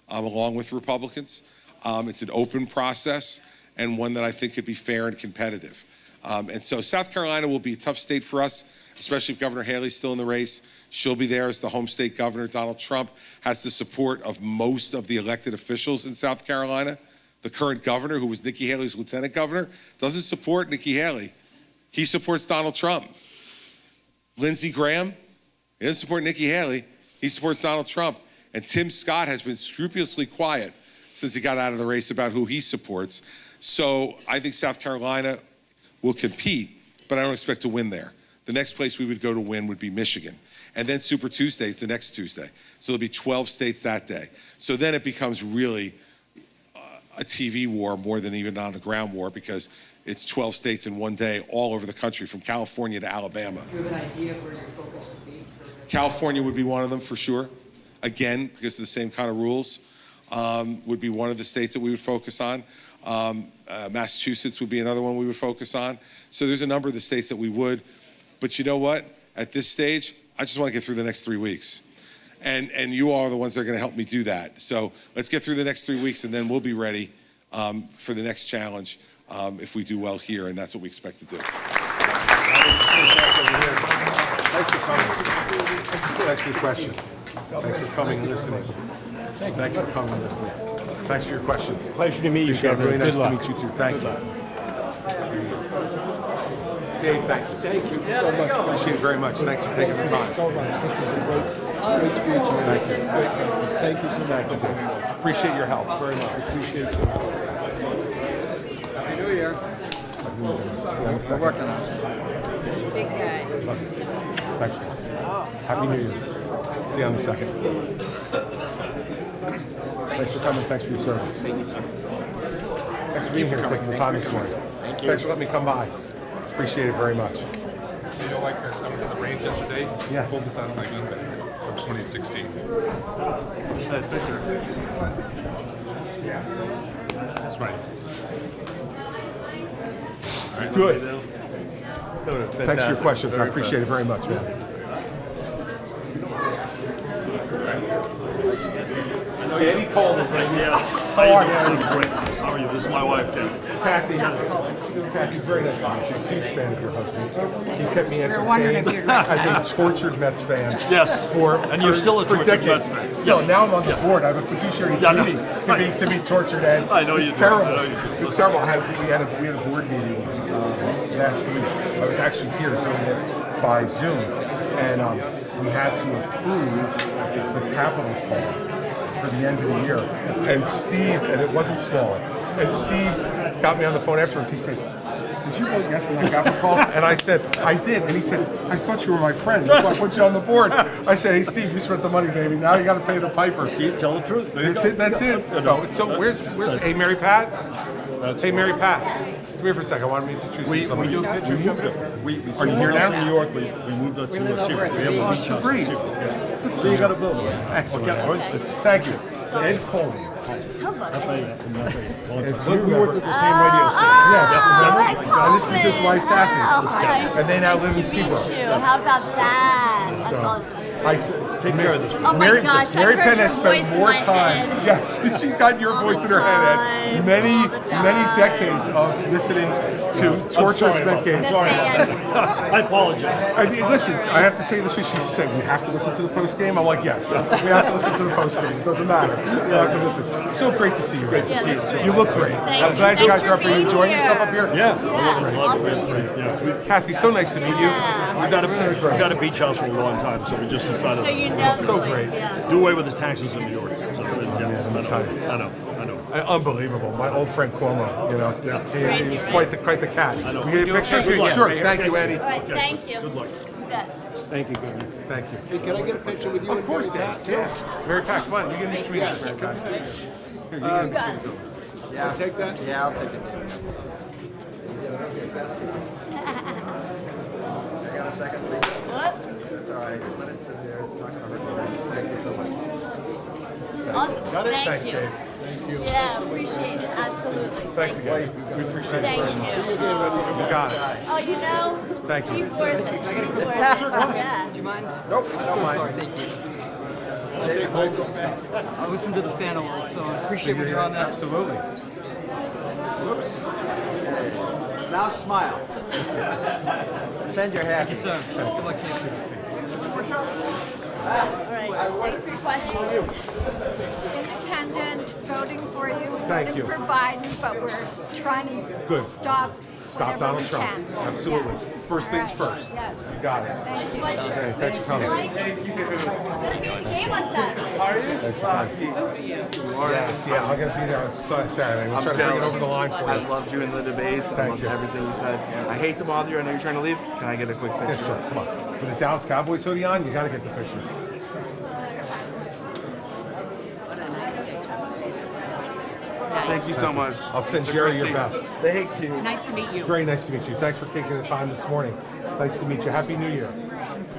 along with Republicans. It's an open process and one that I think could be fair and competitive. And so South Carolina will be a tough state for us, especially if Governor Haley's still in the race. She'll be there as the home state governor. Donald Trump has the support of most of the elected officials in South Carolina. The current governor, who was Nikki Haley's lieutenant governor, doesn't support Nikki Haley. He supports Donald Trump. Lindsey Graham, he doesn't support Nikki Haley. He supports Donald Trump. And Tim Scott has been scrupulously quiet since he got out of the race about who he supports. So I think South Carolina will compete, but I don't expect to win there. The next place we would go to win would be Michigan. And then Super Tuesday is the next Tuesday. So there'll be 12 states that day. So then it becomes really a TV war more than even on the ground war, because it's 12 states in one day all over the country, from California to Alabama. Do you have an idea of where your focus would be? California would be one of them for sure. Again, because of the same kind of rules, would be one of the states that we would focus on. Massachusetts would be another one we would focus on. So there's a number of the states that we would. But you know what? At this stage, I just want to get through the next 3 weeks. And you all are the ones that are going to help me do that. So let's get through the next 3 weeks, and then we'll be ready for the next challenge if we do well here, and that's what we expect to do. Thanks for coming. Thanks for your question. Thanks for coming and listening. Thanks for coming and listening. Thanks for your question. Pleasure to meet you, Appreciate it. Governor. Really nice Good to luck. meet you too. Thank you. Dave, thank you. Thank you so much. Appreciate it very much. Thanks for taking the time. Great speech. Thank you. Great campus. Thank you so much. Appreciate your help very much. Appreciate you. Happy New Year. We're working on it. Big guy. Thank you. Happy New Year. See you on the 2nd. Thanks for coming. Thanks for your service. Thank you, sir. Thanks for being here, taking the time this morning. Thank you. Thanks for letting me come by. Appreciate it very much. You know, like this, I went to the range yesterday. Yeah. Pulled this out of my gun bag from 2016. Nice picture. That's right. All right. Good. Fantastic. Thanks for your questions. I appreciate it very much, man. Eddie Coleman. Yeah. How are you? Great. How are you? This is my wife, Kathy. Kathy's very nice to meet you. Huge fan of your husband. He kept me were wondering if entertained you'd as a tortured Mets fan. Yes. And you're still a tortured decades. Mets fan. Still, Yeah. now I'm on the board. I have a fiduciary duty to be tortured, Ed. I know it's you do. terrible. I know you do. It's terrible. We had a board meeting last week. I was actually here doing it by Zoom, and we had to approve the capital call for the end of the year. And Steve, and it wasn't small, and Steve got me on the phone afterwards. He said, "Did you vote yes on that capital call?" And I said, "I did." And he said, "I thought you were my friend. That's why I put you on the board." I said, "Hey, Steve, you spent the money, baby. Now you got to pay the piper." See, tell the truth. That's it. That's it. So where's hey Mary Pat? Hey Mary Pat, come here for a second. I want to introduce you to somebody. Are you here now? New York. We moved up to Seabrook. We have a beach house in Seabrook. Yeah. So you got a building. Excellent. Okay, all right. Thank you. Ed Coleman. We worked at the same radio station. Yes. And this is his wife, Kathy. Hi. And they now live in Nice to meet Seabrook. you. How about that? That's So, awesome. I said, Take care of this. Oh my gosh, Mary I've heard Penn your has spent voice in more my time. head. Yes, she's got your voice in her head. Ed. Many decades of listening to torturous men games. Sorry about that. I apologize. I mean, listen, I have to tell you the truth. She said, we have to listen to the post game. I'm like, yes, we have to listen to the post game. It doesn't matter. We have to listen. It's so great to see you. Great to see you. You look great. I'm glad you guys are up here. You enjoying yourself up here? Yeah. Yeah. Kathy, so nice to meet you. We've got a beach house for a long time, so we just decided So you know so great. do away with the taxes in New York. So I know. Unbelievable. My old friend Cuomo, you know, he's quite the cat. I know. We get a picture? Sure. Thank you, Eddie. All right, thank you. Good luck. You bet. Thank you, Governor. Thank you. Hey, can I get a picture with you? Of course, Dad. Yeah. Mary Pat, come on. You get in between us, Mary Pat. Here, you get in between us. Yeah, I'll take that. Yeah, I'll take it. I got a second. Whoops. That's all right. Let it sit there. Talk about her. Thank you so much. Awesome. Got it? Thank Thanks, you. Dave. Thank you. Yeah, appreciate it. Absolutely. Thanks again. We appreciate it Thank very much. you. You got it. Oh, you know? Thank you. He's worth it. He's worth it. Yeah. Do you mind? Nope, I don't mind. Sorry, thank you. I listen to the fan a lot, so I appreciate when you're on that. Absolutely. Now smile. Pretend you're happy. Thank you, sir. Good luck to you. All right. Thanks for your question. Independent, voting for you, Thank voting you. for Biden, but we're trying to Good. stop whatever Donald we Trump. can. Absolutely. Yeah. First things All right. first. Yes. You got it. Thank you. Okay, thanks for coming. Gonna be at the game on Saturday. Are you? Thanks for coming. Yes, yeah, I'm going to be there on Saturday. We'll try to bring it over the line for you. I loved you in the debates. I loved everything you said. I hate to bother you. I know you're trying to leave. Can I get a quick picture? Yeah, sure. Come on. With the Dallas Cowboys hoodie on, you got to get the picture. Thank you so much. I'll send Mr. Jerry your Christie. best. Thank you. Nice to meet you. Very nice to meet you. Thanks for taking the time this morning. Nice to meet you. Happy New Year.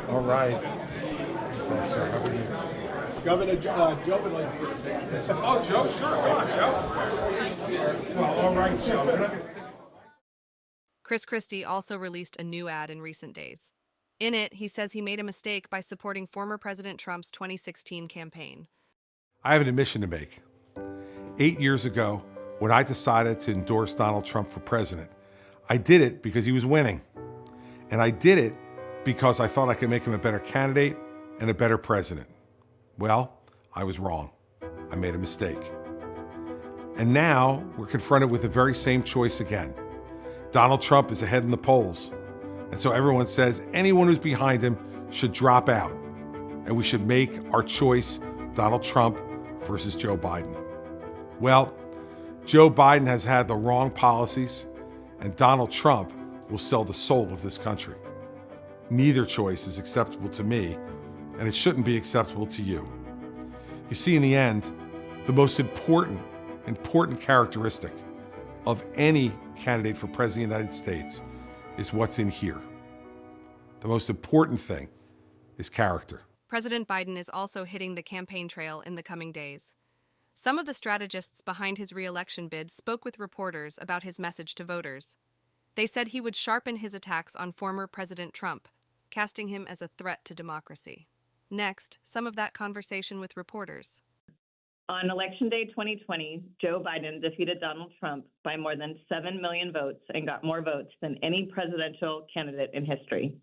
All right. Thanks, sir. Happy New Year. Governor Joe would like to get a picture. Oh, Joe, sure. Come on, Joe. Well, all right, Joe. We're not gonna stick- Chris Christie also released a new ad in recent days. In it, he says he made a mistake by supporting former President Trump's 2016 campaign. I have an admission to make. 8 years ago, when I decided to endorse Donald Trump for president, I did it because he was winning. And I did it because I thought I could make him a better candidate and a better president. Well, I was wrong. I made a mistake. And now we're confronted with the very same choice again. Donald Trump is ahead in the polls. And so everyone says anyone who's behind him should drop out. And we should make our choice Donald Trump versus Joe Biden. Well, Joe Biden has had the wrong policies, and Donald Trump will sell the soul of this country. Neither choice is acceptable to me, and it shouldn't be acceptable to you. You see, in the end, the most important characteristic of any candidate for President of the United States is what's in here. The most important thing is character. President Biden is also hitting the campaign trail in the coming days. Some of the strategists behind his re-election bid spoke with reporters about his message to voters. They said he would sharpen his attacks on former President Trump, casting him as a threat to democracy. Next, some of that conversation with reporters. On Election Day 2020, Joe Biden defeated Donald Trump by more than 7 million votes and got more votes than any presidential candidate in history.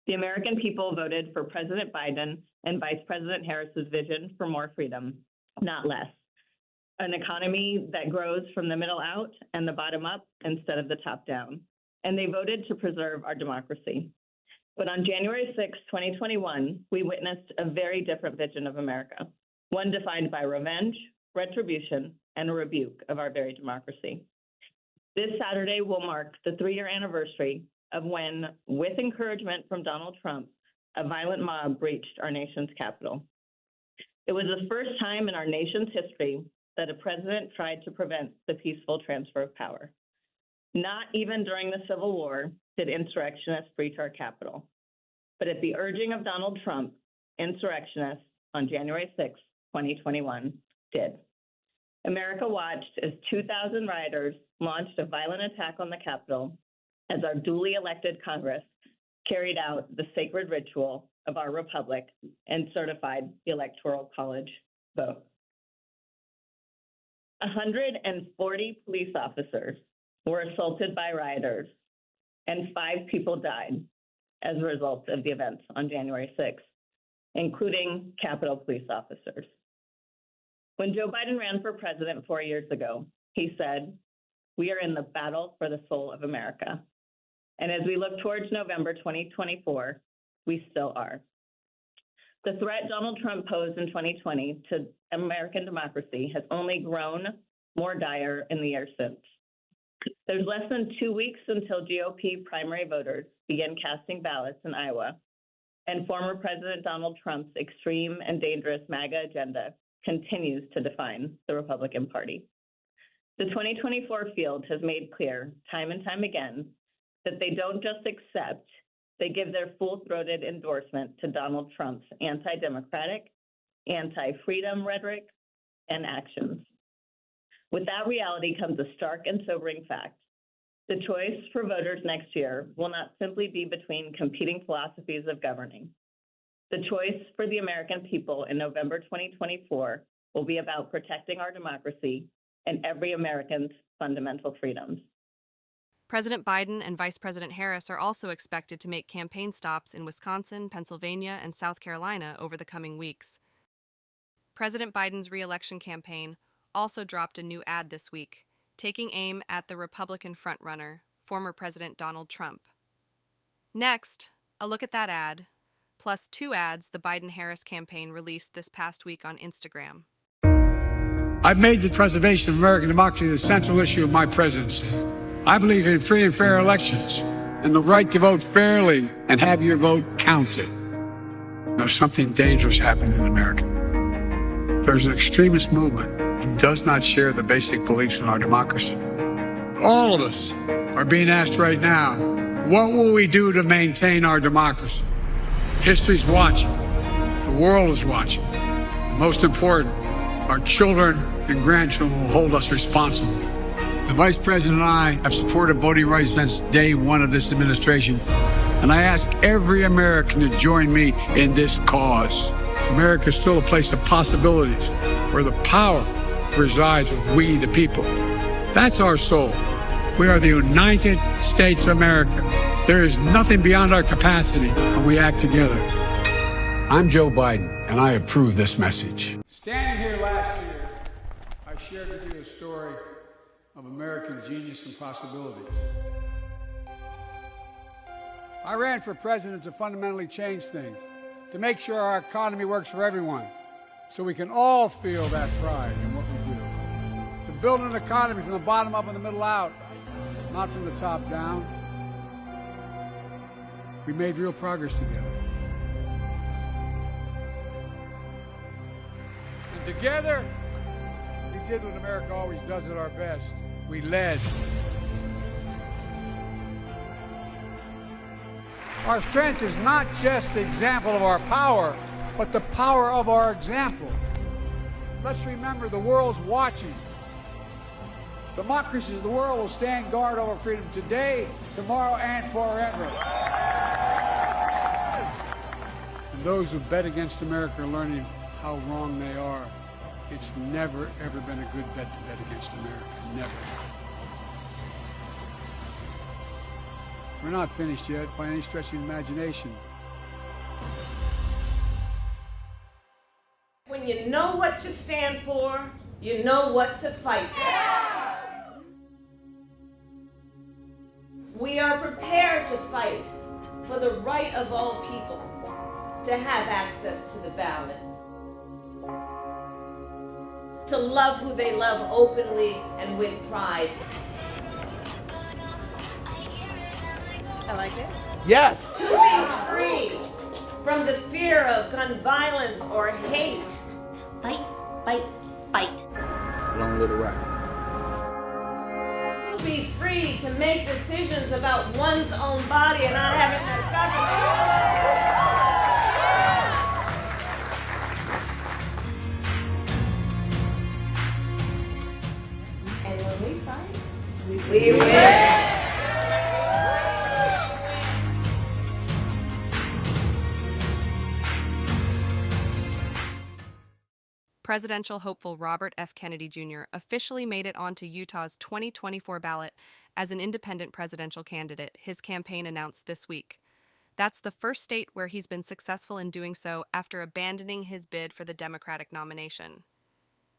The American people voted for President Biden and Vice President Harris's vision for more freedom, not less. An economy that grows from the middle out and the bottom up instead of the top down. And they voted to preserve our democracy. But on January 6, 2021, we witnessed a very different vision of America, one defined by revenge, retribution, and a rebuke of our very democracy. This Saturday will mark the 3-year anniversary of when, with encouragement from Donald Trump, a violent mob breached our nation's capital. It was the first time in our nation's history that a president tried to prevent the peaceful transfer of power. Not even during the Civil War did insurrectionists breach our capital. But at the urging of Donald Trump, insurrectionists on January 6, 2021, did. America watched as 2,000 rioters launched a violent attack on the Capitol as our duly elected Congress carried out the sacred ritual of our republic and certified the Electoral College vote. 140 police officers were assaulted by rioters, and 5 people died as a result of the events on January 6th, including Capitol Police officers. When Joe Biden ran for president 4 years ago, he said, "We are in the battle for the soul of America." And as we look towards November 2024, we still are. The threat Donald Trump posed in 2020 to American democracy has only grown more dire in the years since. There's less than 2 weeks until GOP primary voters begin casting ballots in Iowa, and former President Donald Trump's extreme and dangerous MAGA agenda continues to define the Republican Party. The 2024 field has made clear time and time again that they don't just accept, they give their full-throated endorsement to Donald Trump's anti-democratic, anti-freedom rhetoric and actions. With that reality comes a stark and sobering fact. The choice for voters next year will not simply be between competing philosophies of governing. The choice for the American people in November 2024 will be about protecting our democracy and every American's fundamental freedoms. President Biden and Vice President Harris are also expected to make campaign stops in Wisconsin, Pennsylvania, and South Carolina over the coming weeks. President Biden's re-election campaign also dropped a new ad this week, taking aim at the Republican frontrunner, former President Donald Trump. Next, a look at that ad, plus 2 ads the Biden-Harris campaign released this past week on Instagram. I've made the preservation of American democracy the central issue of my presidency. I believe in free and fair elections and the right to vote fairly and have your vote counted. There's something dangerous happening in America. There's an extremist movement that does not share the basic beliefs in our democracy. All of us are being asked right now, what will we do to maintain our democracy? History's watching. The world is watching. And most important, our children and grandchildren will hold us responsible. The Vice President and I have supported voting rights since day one of this administration, and I ask every American to join me in this cause. America is still a place of possibilities, where the power resides with we, the people. That's our soul. We are the United States of America. There is nothing beyond our capacity when we act together. I'm Joe Biden, and I approve this message. Standing here last year, I shared with you a story of American genius and possibilities. I ran for president to fundamentally change things, to make sure our economy works for everyone, so we can all feel that pride in what we do. To build an economy from the bottom up and the middle out, not from the top down. We made real progress together. And together, we did what America always does at our best. We led. Our strength is not just the example of our power, but the power of our example. Let's remember the world's watching. Democracies of the world will stand guard over freedom today, tomorrow, and forever. And those who bet against America are learning how wrong they are. It's never, ever been a good bet to bet against America. Never. We're not finished yet by any stretch of the imagination. When you know what you stand for, you know what to fight for. We are prepared to fight for the right of all people to have access to the ballot, to love who they love openly and with pride. I like it. Yes. To be free from the fear of gun violence or hate. Fight, fight, fight. Long little rap. To be free to make decisions about one's own body and not having the government. And when we fight, we win. presidential hopeful Robert F. Kennedy Jr. officially made it onto Utah's 2024 ballot as an independent presidential candidate, his campaign announced this week. That's the first state where he's been successful in doing so after abandoning his bid for the Democratic nomination.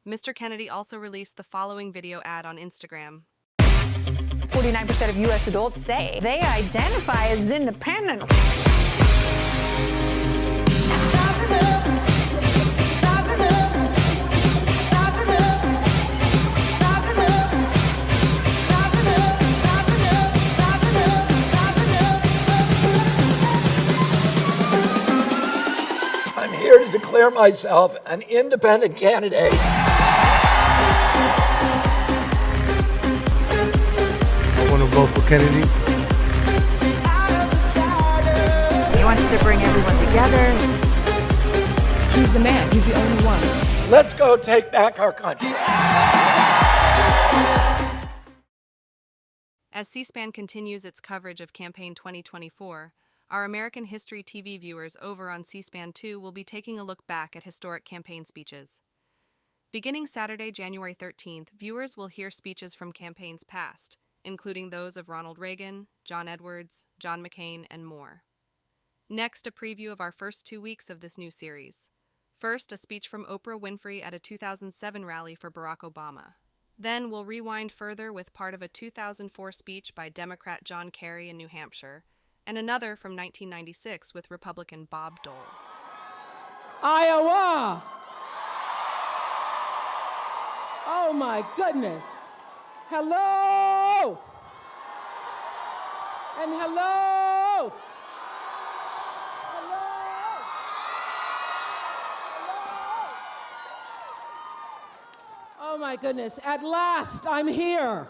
Mr. Kennedy also released the following video ad on Instagram. 49% of U.S. adults say they identify as independent. I'm here to declare myself an independent candidate. I want to vote for Kennedy. He wants to bring everyone together. He's the man. He's the only one. Let's go take back our country. As C-SPAN continues its coverage of Campaign 2024, our American History TV viewers over on C-SPAN 2 will be taking a look back at historic campaign speeches. Beginning Saturday, January 13th, viewers will hear speeches from campaigns past, including those of Ronald Reagan, John Edwards, John McCain, and more. Next, a preview of our first 2 weeks of this new series. First, a speech from Oprah Winfrey at a 2007 rally for Barack Obama. Then we'll rewind further with part of a 2004 speech by Democrat John Kerry in New Hampshire, and another from 1996 with Republican Bob Dole. Iowa! Oh my goodness. Hello! And hello! Oh my goodness, at last I'm here.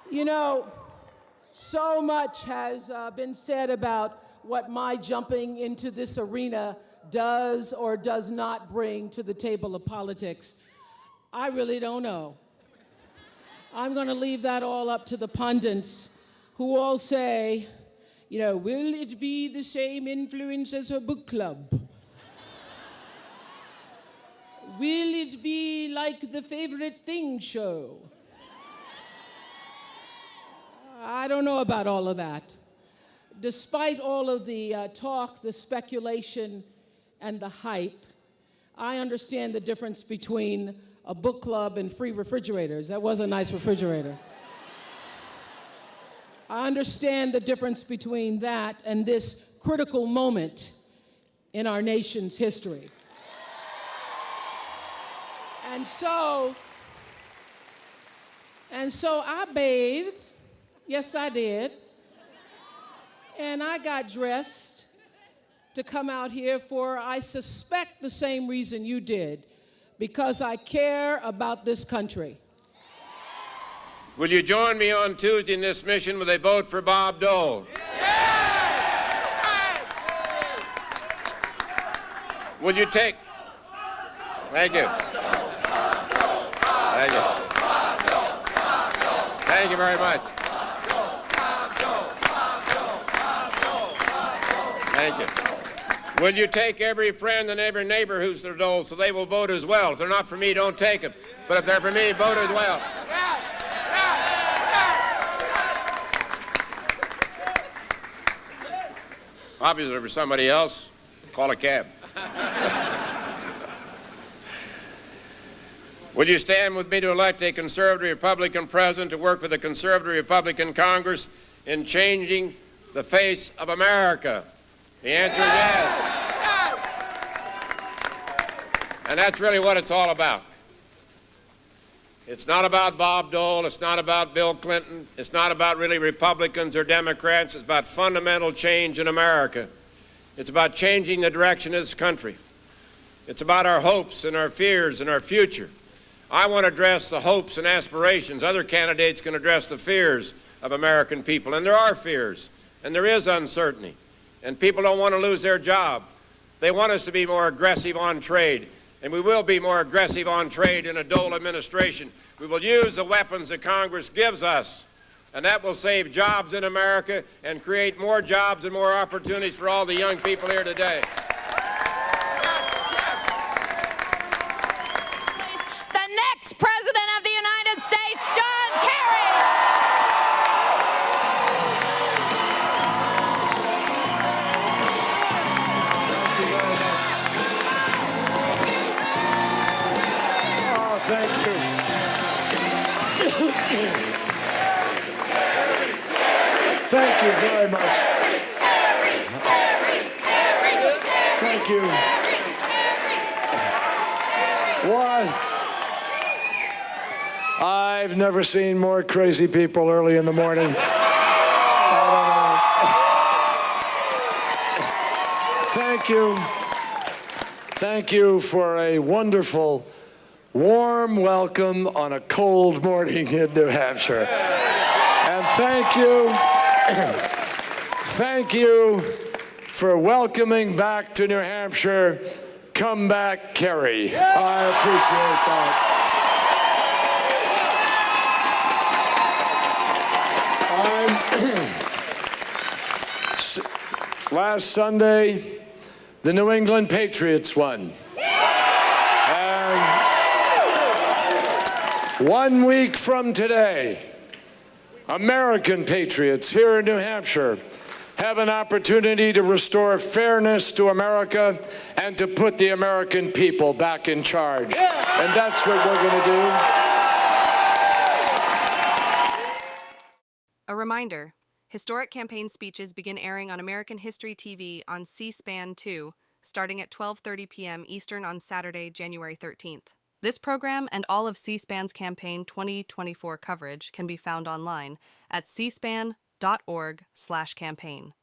You know, so much has been said about what my jumping into this arena does or does not bring to the table of politics. I really don't know. I'm going to leave that all up to the pundits who all say, you know, will it be the same influence as a book club? Will it be like the Favorite Thing show? I don't know about all of that. Despite all of the talk, the speculation, and the hype, I understand the difference between a book club and free refrigerators. That was a nice refrigerator. I understand the difference between that and this critical moment in our nation's history. And so I bathed. Yes, I did. And I got dressed to come out here for, I suspect, the same reason you did, because I care about this country. Will you join me on Tuesday in this mission with a vote for Bob Dole? Will you take... Thank you. Thank you. Thank you very much. Thank you. Will you take every friend and every neighbor who's their Dole so they will vote as well? If they're not for me, don't take them. But if they're for me, vote as well. Obviously, if for somebody else, call a cab. Will you stand with me to elect a conservative Republican president to work with a conservative Republican Congress in changing the face of America? The answer is yes. And that's really what it's all about. It's not about Bob Dole. It's not about Bill Clinton. It's not about really Republicans or Democrats. It's about fundamental change in America. It's about changing the direction of this country. It's about our hopes and our fears and our future. I want to address the hopes and aspirations. Other candidates can address the fears of American people. And there are fears. And there is uncertainty. And people don't want to lose their job. They want us to be more aggressive on trade. And we will be more aggressive on trade in a Dole administration. We will use the weapons that Congress gives us. And that will save jobs in America and create more jobs and more opportunities for all the young people here today. Thank you. Thank you very much. Thank you. What? I've never seen more crazy people early in the morning. Thank you. Thank you for a wonderful, warm welcome on a cold morning in New Hampshire. And thank you for welcoming back to New Hampshire, Come Back Kerry. I appreciate that. Last Sunday, the New England Patriots won. And 1 week from today, American patriots here in New Hampshire have an opportunity to restore fairness to America and to put the American people back in charge. And that's what we're going to do. A reminder, historic campaign speeches begin airing on American History TV on C-SPAN 2, starting at 12:30 p.m. Eastern on Saturday, January 13th. This program and all of C-SPAN's campaign 2024 coverage can be found online at cspan.org/campaign.